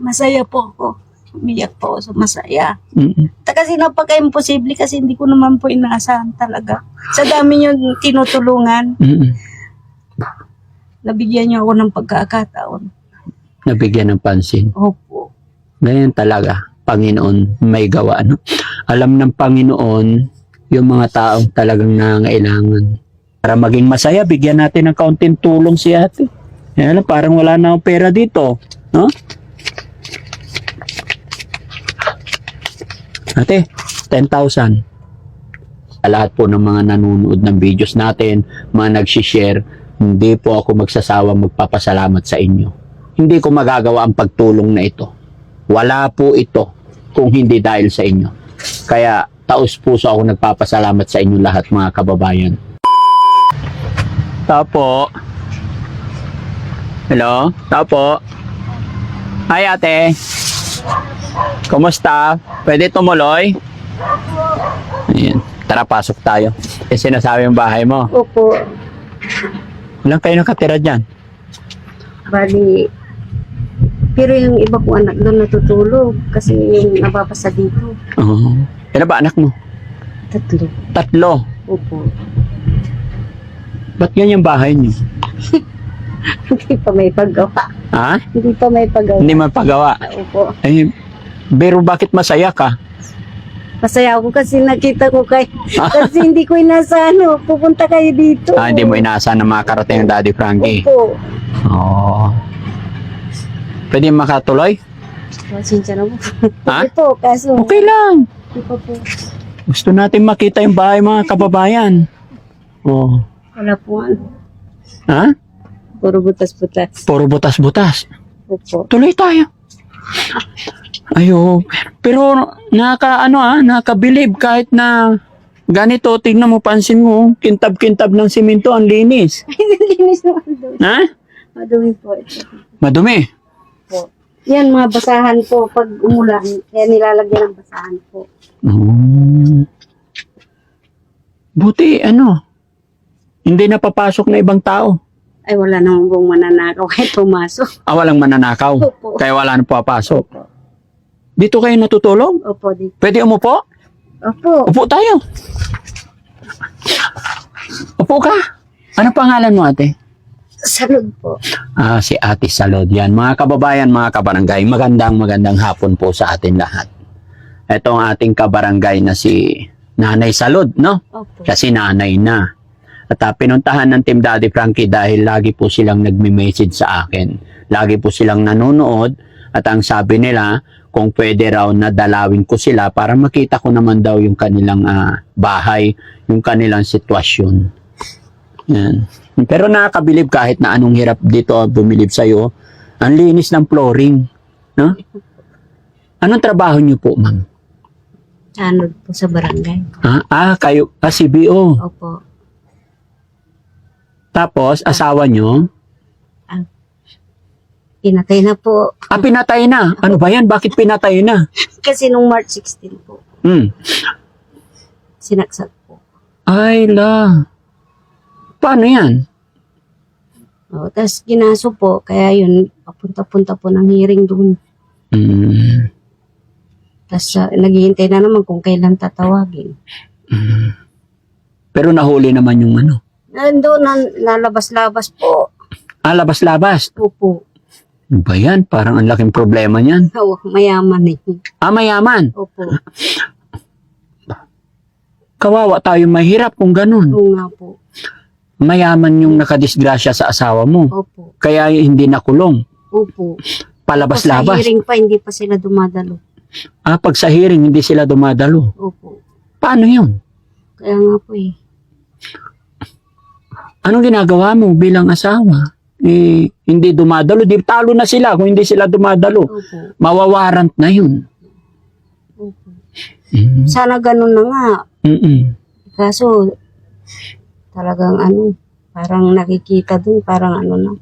masaya po ako. Umiyak po ako sa masaya. Mm-mm. Kasi napaka-imposible kasi hindi ko naman po inaasahan talaga. Sa dami niyo tinutulungan, Mm-mm. nabigyan niyo ako ng pagkakataon. Nabigyan ng pansin. Opo. Ganyan talaga. Panginoon may gawa, no? Alam ng Panginoon yung mga taong talagang nangailangan. Para maging masaya, bigyan natin ng kaunting tulong si ate. Yan, parang wala na akong pera dito. No? Ate, 10,000. Sa lahat po ng mga nanonood ng videos natin, mga nagsishare, hindi po ako magsasawang magpapasalamat sa inyo. Hindi ko magagawa ang pagtulong na ito. Wala po ito kung hindi dahil sa inyo. Kaya taos puso ako nagpapasalamat sa inyo lahat mga kababayan. Tapo. Hello? Tapo. Hi ate. Kumusta? Pwede tumuloy? Ayan. Tara, pasok tayo. Eh, sinasabi yung bahay mo. Opo. Ilan kayo nakatira dyan? Bali, pero yung iba ko anak doon natutulog kasi yung nababasa dito. Oo. Ilan ba anak mo? 3. 3. Opo. Ba't yan yung bahay niyo? Hindi pa may paggawa. Ha? Hindi pa may paggawa. Hindi mapagawa. Opo. Eh, pero bakit masaya ka? Masaya ako kasi nakita ko kayo. Kasi hindi ko inaasahan, pupunta kayo dito. Ah, hindi mo inaasahan na makarating ang Daddy Frankie. Opo. Oo. Pwede makatuloy? Pasensya na po. Ha? Hindi po, kaso. Okay lang. Hindi pa po. Gusto natin makita yung bahay mga kababayan. Oo. Wala po ano. Ha? Puro butas-butas. Puro butas-butas. Opo. Tuloy tayo. Ayo, pero nakabilib kahit na ganito, tingnan mo, pansin mo, kintab-kintab ng simento, ang linis. Ay, nalinis naman doon. Ha? Madumi po ito. Madumi. Po. Yan, mga basahan po. Pag umulan, kaya nilalagyan ng basahan po. Oh. Buti, hindi napapasok na ibang tao. Ay, wala namang buong mananakaw kahit pumasok. Ah, walang mananakaw. Opo. Kaya wala na papasok. Opo. Dito kayo natutulog? Opo, di. Pwede umupo? Opo. Upo tayo. Upo ka. Ano pangalan mo, ate? Salud po. Ah, si Ate Salod yan. Mga kababayan, mga kabarangay, magandang hapon po sa atin lahat. Ito ang ating kabarangay na si Nanay Salod, no? Opo. Kasi nanay na. At pinuntahan ng Team Daddy Frankie dahil lagi po silang nagme-message sa akin. Lagi po silang nanonood at ang sabi nila, kung pwede raw na dalawin ko sila para makita ko naman daw yung kanilang bahay, yung kanilang sitwasyon. Yan. Pero nakakabilib kahit na anong hirap dito bumilib sa'yo. Ang linis ng flooring. No? Anong trabaho niyo po, ma'am? Anod po sa barangay. Kayo, CBO. Opo. Tapos, asawa niyo? Pinatay na po. Pinatay na. Ano ba yan? Bakit pinatay na? Kasi nung March 16 po, sinaksak po. Ay, la. Paano yan? Tapos ginaso po, kaya yun, papunta-punta po ng hearing doon. Tapos naghihintay na naman kung kailan tatawagin. Pero nahuli naman yung Nandun, lalabas-labas po. labas-labas. Opo. Ano ba yan? Parang ang laking problema niyan. Mayaman eh. Mayaman. Opo. Kawawa tayo mahirap kung ganun. Oo nga po. Mayaman yung nakadisgrasya sa asawa mo. Opo. Kaya hindi nakulong. Opo. Palabas-labas. Sa hearing pa, hindi pa sila dumadalo. Pag sa hearing, hindi sila dumadalo. Opo. Paano yun? Kaya nga po eh. Anong ginagawa mo bilang asawa? Hindi dumadalo. Di talo na sila kung hindi sila dumadalo. Opo. Mawawarant na yun. Opo. Sana ganun na nga. Kaso, talagang parang nakikita dun, parang na.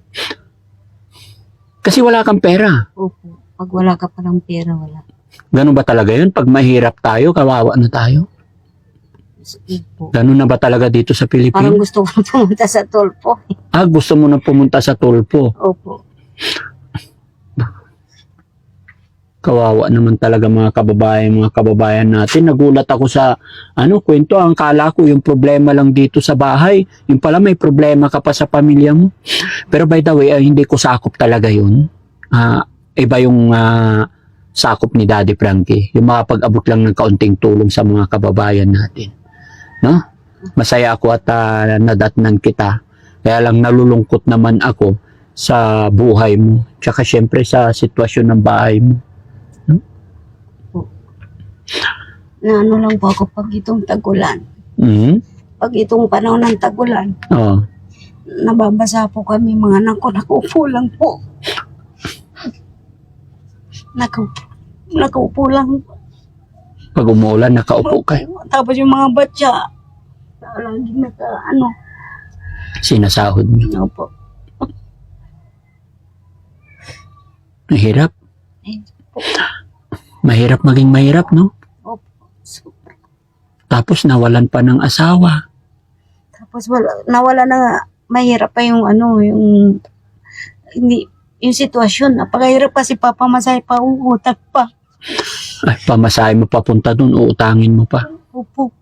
Kasi wala kang pera. Opo. Pag wala ka palang pera, wala. Ganun ba talaga yun? Pag mahirap tayo, kawawa na tayo? Opo. Ganun na ba talaga dito sa Parang Pilipinas? gusto ko pumunta sa Tulpo. Gusto mo na pumunta sa Tulpo. Opo. Kawawa naman talaga mga kababayan natin. Nagulat ako sa kwento. Ang kala ko yung problema lang dito sa bahay. Yung pala may problema ka pa sa pamilya mo. Pero by the way, hindi ko sakop talaga yun. Iba yung sakop ni Daddy Frankie. Yung makapag-abot lang ng kaunting tulong sa mga kababayan natin. No? Masaya ako at nadatnan kita. Kaya lang nalulungkot naman ako sa buhay mo. Tsaka syempre sa sitwasyon ng bahay mo. Na ano lang po ako pag itong tagulan. Mhm. Pag itong panahon ng tagulan, Oo. nababasa po kami mga anak ko. Nakupo lang po. Nakaupo lang. Pag umuulan, nakaupo kayo. Tapos yung mga batya, lagi Sinasahod niyo. Opo. Mahirap. Eh, Mahirap maging mahirap, no? Opo. Super. Tapos nawalan pa ng asawa. Tapos nawala na nga. Mahirap pa yung yung sitwasyon. Napakahirap kasi papamasahe pa, uutak pa. Ay, pamasahe mo papunta dun, uutangin mo pa. Opo.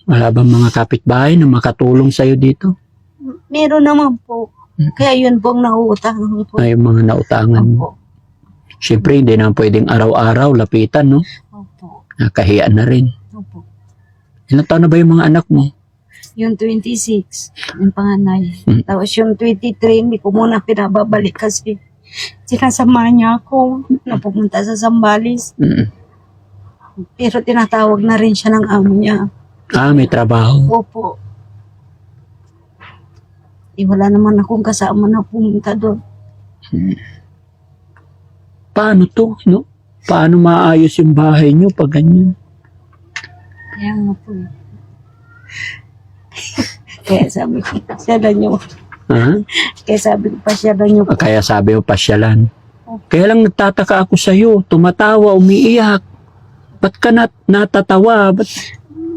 Wala bang mga kapitbahay na makatulong sa'yo dito? Meron naman po. Kaya yun po ang nauutang po. Ay, mga nautangan mo. Opo. Siyempre, hindi na pwedeng araw-araw lapitan, no? Opo. Nakahiya na rin. Opo. Ilang taon na ba yung mga anak mo? Yung 26, yung panganay. Hmm. Tapos yung 23, hindi ko muna pinababalik kasi sinasama niya ako na pumunta sa Zambales. Mm. Pero tinatawag na rin siya ng amo niya. May trabaho. Opo. Wala naman akong kasama na pumunta doon. Paano to, no? Paano maayos yung bahay nyo pag ganyan? Kaya nga po. Kaya sabi ko, pasyalan niyo. Ha? Kaya sabi ko, pasyalan niyo po. Kaya sabi mo, pasyalan. Kaya lang nagtataka ako sa'yo, tumatawa, umiiyak. Ba't ka natatawa? Ba't?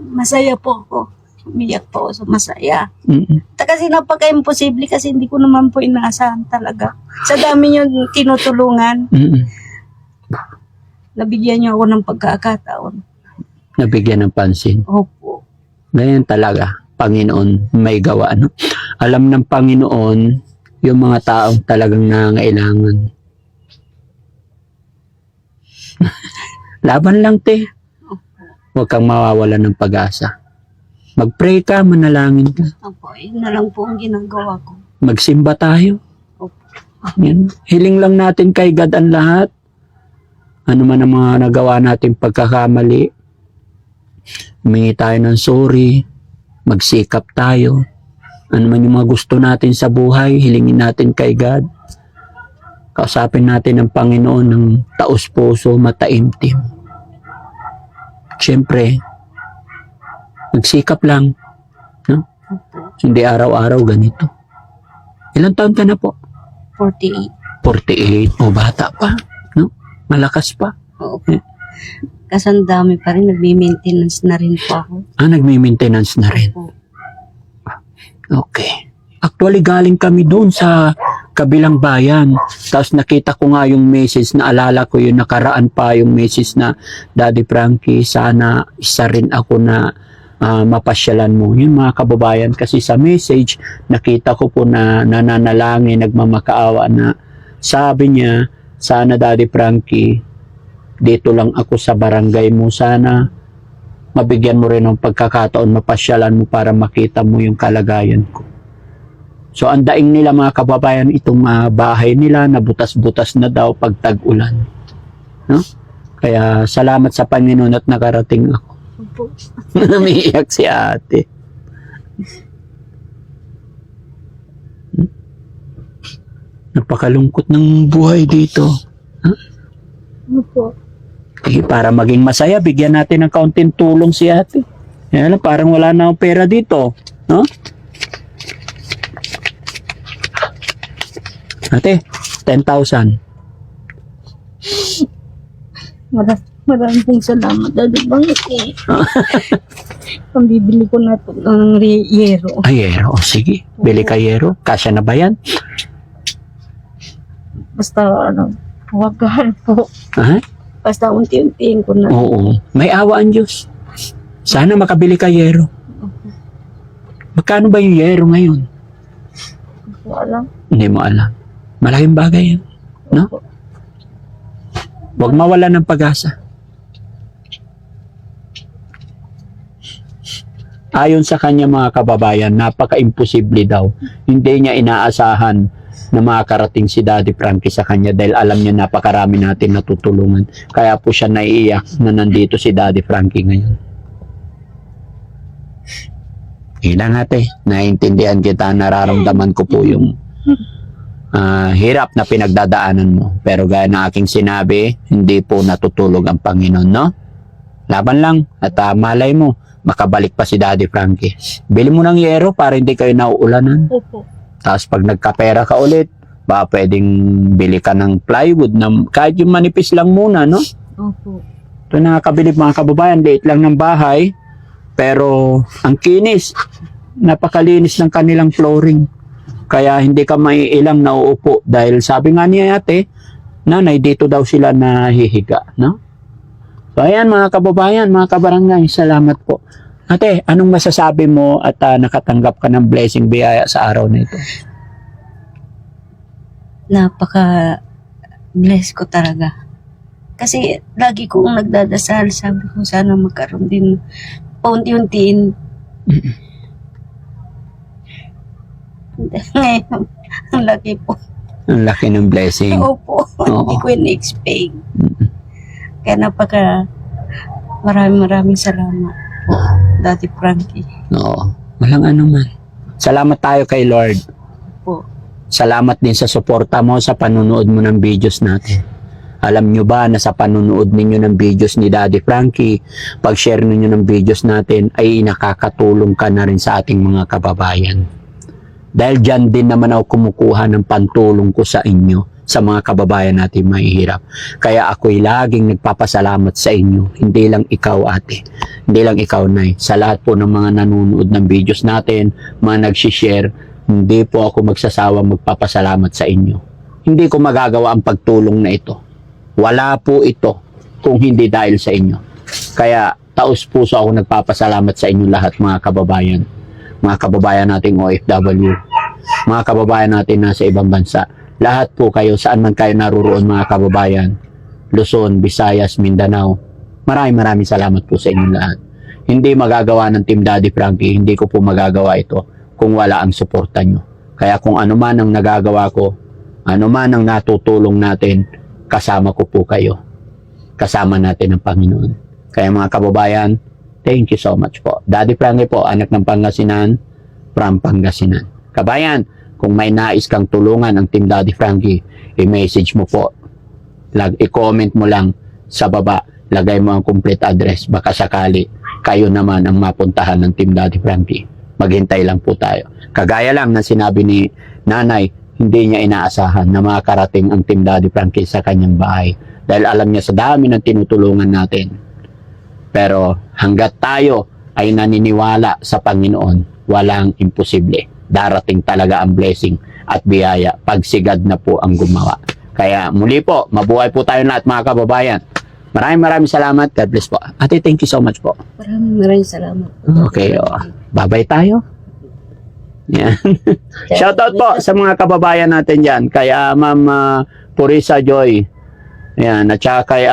Masaya po ako. Umiyak po ako, so masaya. Mm-mm. Kasi napaka-imposible kasi hindi ko naman po inaasahan talaga. Sa dami niyo tinutulungan, Mm-mm. nabigyan niyo ako ng pagkakataon. Nabigyan ng pansin. Opo. Ganyan talaga, Panginoon may gawa, no? Alam ng Panginoon yung mga taong talagang nangailangan. Laban lang, te. Huwag kang mawawala ng pag-asa. Mag-pray ka, manalangin ka. Opo, yun na lang po ang ginagawa ko. Magsimba tayo. Opo. Yan. Hiling lang natin kay God ang lahat. Ano man ang mga nagawa natin pagkakamali. Humingi tayo ng sorry. Magsikap tayo. Ano man yung mga gusto natin sa buhay, hilingin natin kay God. Kausapin natin ang Panginoon ng taos-puso, mataimtim. Siyempre, magsikap lang. No? Hindi araw-araw ganito. Ilang taon ka na po? 48. 48. O, bata pa. No? Malakas pa. Opo. Kasi ang dami pa rin, nagme-maintenance na rin po ako. Nagme-maintenance na rin. Opo. Okay. Actually, galing kami doon sa kabilang bayan. Tapos nakita ko nga yung message, na alala ko yung nakaraan pa yung message na, Daddy Frankie, sana isa rin ako na mapasyalan mo. Yung mga kababayan, kasi sa message, nakita ko po na nananalangin, nagmamakaawa na sabi niya, sana Daddy Frankie, dito lang ako sa barangay mo, sana mabigyan mo rin ng pagkakataon, mapasyalan mo para makita mo yung kalagayan ko. So, ang daing nila mga kababayan, itong bahay nila, nabutas-butas na daw pag tag-ulan. No? Kaya, salamat sa Panginoon at nakarating ako. Opo. Namiiyak si ate. Napakalungkot ng buhay dito. Opo. Para maging masaya, bigyan natin ng kaunting tulong si ate. Yan, parang wala na akong pera dito. No? Ate, 10,000. Maraming pong salamat, Daddy Frankie. Pambibili ko na ito ng yero. Ay, yero. O, sige. Bili ka yero. Kasya na ba yan? Basta Wagan po. Ha? Basta unti-untiin ko na. Oo. May awa ang Diyos. Sana makabili ka yero. Magkano ba yung yero ngayon? Hindi ko alam. Hindi mo alam. Malaking bagay yan. No? Opo. Huwag mawala ng pag-asa. Ayon sa kanya mga kababayan, napaka-imposible daw. Hindi niya inaasahan na makakarating si Daddy Frankie sa kanya dahil alam niya napakarami natin natutulungan. Kaya po siya naiiyak na nandito si Daddy Frankie ngayon. Ilang ate, naiintindihan kita, nararamdaman ko po yung hirap na pinagdadaanan mo. Pero gaya na aking sinabi, hindi po natutulog ang Panginoon, no? Laban lang at malay mo, makabalik pa si Daddy Frankie. Bili mo ng yero para hindi kayo nauulanan. Opo. Tapos pag nagkapera ka ulit, baka pwedeng bili ka ng plywood na kahit yung manipis lang muna, no? Opo. Ito nakakabilib mga kababayan, liit lang ng bahay, pero ang kinis, napakalinis ng kanilang flooring. Kaya hindi ka maiilang nauupo dahil sabi nga niya ate, nanay, dito daw sila nahihiga, no? So ayan mga kababayan, mga kabarangay, salamat po. Ate, anong masasabi mo at nakatanggap ka ng blessing biyaya sa araw na ito? Napaka-bless ko talaga. Kasi lagi kong nagdadasal, sabi ko sana magkaroon din paunti-untiin. Ngayon, ang laki po. Ang laki ng blessing. Opo, hindi ko in-expect. Kaya maraming salamat po, Daddy Frankie. Oo, walang ano man. Salamat tayo kay Lord. Po. Salamat din sa suporta mo sa panunood mo ng videos natin. Alam nyo ba na sa panunood ninyo ng videos ni Daddy Frankie, pag-share ninyo ng videos natin ay nakakatulong ka na rin sa ating mga kababayan. Dahil dyan din naman ako kumukuha ng pantulong ko sa inyo, sa mga kababayan natin mahihirap. Kaya ako'y laging nagpapasalamat sa inyo. Hindi lang ikaw ate, hindi lang ikaw nay. Sa lahat po ng mga nanonood ng videos natin, mga nagsishare, hindi po ako magsasawang magpapasalamat sa inyo. Hindi ko magagawa ang pagtulong na ito. Wala po ito kung hindi dahil sa inyo. Kaya taos puso ako nagpapasalamat sa inyo lahat mga kababayan. Mga kababayan nating OFW, mga kababayan natin nasa ibang bansa. Lahat po kayo, saan man kayo naruroon mga kababayan, Luzon, Visayas, Mindanao, maraming salamat po sa inyong lahat. Hindi magagawa ng Team Daddy Frankie, hindi ko po magagawa ito kung wala ang suporta nyo. Kaya kung ano man ang nagagawa ko, ano man ang natutulong natin, kasama ko po kayo. Kasama natin ang Panginoon. Kaya mga kababayan, thank you so much po. Daddy Frankie po, anak ng Pangasinan, from Pangasinan. Kabayan, kung may nais kang tulungan ang Team Daddy Frankie, i-message mo po. I-comment mo lang sa baba. Lagay mo ang complete address. Baka sakali, kayo naman ang mapuntahan ng Team Daddy Frankie. Maghintay lang po tayo. Kagaya lang na sinabi ni nanay, hindi niya inaasahan na makakarating ang Team Daddy Frankie sa kanyang bahay. Dahil alam niya sa dami ng tinutulungan natin. Pero hanggat tayo ay naniniwala sa Panginoon, walang imposible. Darating talaga ang blessing at biyaya pag sigad na po ang gumawa. Kaya muli po, mabuhay po tayo lahat mga kababayan. Maraming salamat. God bless po. Ate, thank you so much po. Maraming salamat. Okay, bye-bye tayo. Yan. Shoutout po sa mga kababayan natin dyan. Kaya Ma'am Purisa Joy. Yan. At saka kay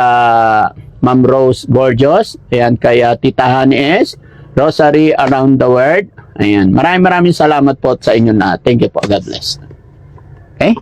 Ma'am Rose Borjos. Ayan. Kaya Tita Honey S. Rosary Around the World. Ayan. Maraming salamat po sa inyo na. Thank you po. God bless. Okay?